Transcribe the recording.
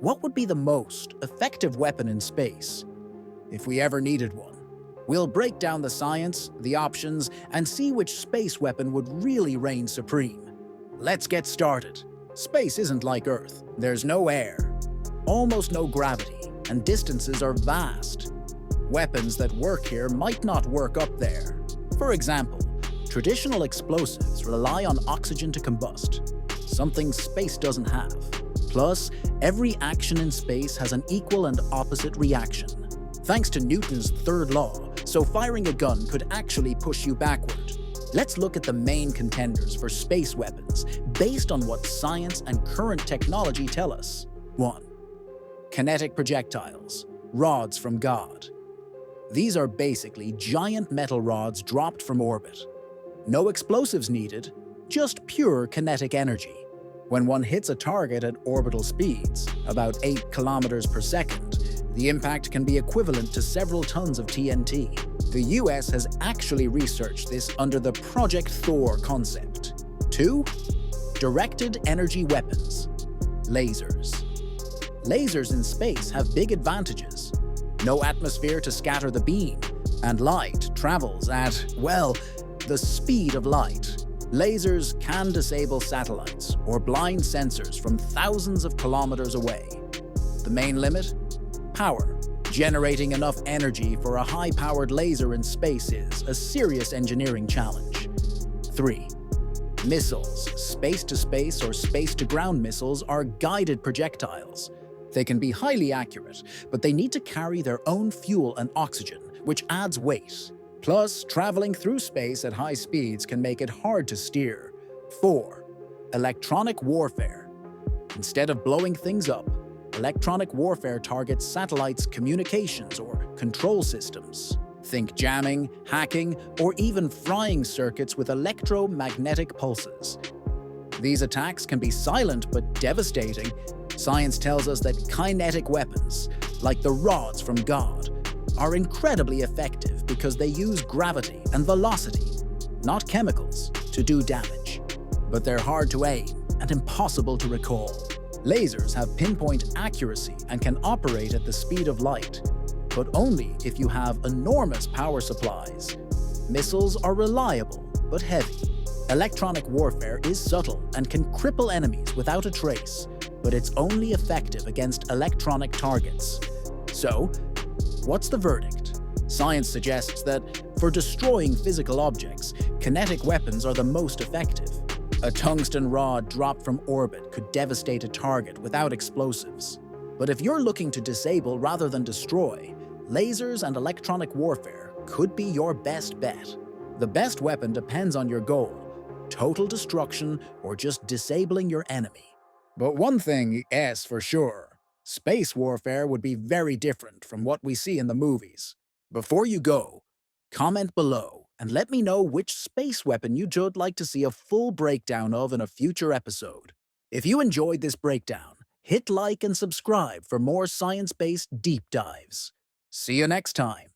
What would be the most effective weapon in space, if we ever needed one? We'll break down the science, the options, and see which space weapon would really reign supreme. Let's get started. Space isn't like Earth. There's no air, almost no gravity, and distances are vast. Weapons that work here might not work up there. For example, traditional explosives rely on oxygen to combust, something space doesn't have. Plus, every action in space has an equal and opposite reaction, thanks to Newton's third law, so firing a gun could actually push you backward. Let's look at the main contenders for space weapons based on what science and current technology tell us. 1. Kinetic projectiles, rods from God. These are basically giant metal rods dropped from orbit. No explosives needed, just pure kinetic energy. When one hits a target at orbital speeds, about 8 kilometers per second, the impact can be equivalent to several tons of TNT. The US has actually researched this under the Project Thor concept. 2. Directed energy weapons. Lasers. Lasers in space have big advantages. No atmosphere to scatter the beam, and light travels at, well, the speed of light. Lasers can disable satellites or blind sensors from thousands of kilometers away. The main limit? Power. Generating enough energy for a high-powered laser in space is a serious engineering challenge. 3. Missiles. Space-to-space or space-to-ground missiles are guided projectiles. They can be highly accurate, but they need to carry their own fuel and oxygen, which adds weight. Plus, traveling through space at high speeds can make it hard to steer. 4. Electronic warfare. Instead of blowing things up, electronic warfare targets satellites' communications or control systems. Think jamming, hacking, or even frying circuits with electromagnetic pulses. These attacks can be silent but devastating. Science tells us that kinetic weapons, like the rods from God, are incredibly effective because they use gravity and velocity, not chemicals, to do damage. But they're hard to aim and impossible to recall. Lasers have pinpoint accuracy and can operate at the speed of light, but only if you have enormous power supplies. Missiles are reliable but heavy. Electronic warfare is subtle and can cripple enemies without a trace, but it's only effective against electronic targets. So, what's the verdict? Science suggests that for destroying physical objects, kinetic weapons are the most effective. A tungsten rod dropped from orbit could devastate a target without explosives. But if you're looking to disable rather than destroy, lasers and electronic warfare could be your best bet. The best weapon depends on your goal: total destruction or just disabling your enemy. But one thing is for sure: space warfare would be very different from what we see in the movies. Before you go, comment below and let me know which space weapon you'd like to see a full breakdown of in a future episode. If you enjoyed this breakdown, hit like and subscribe for more science-based deep dives. See you next time.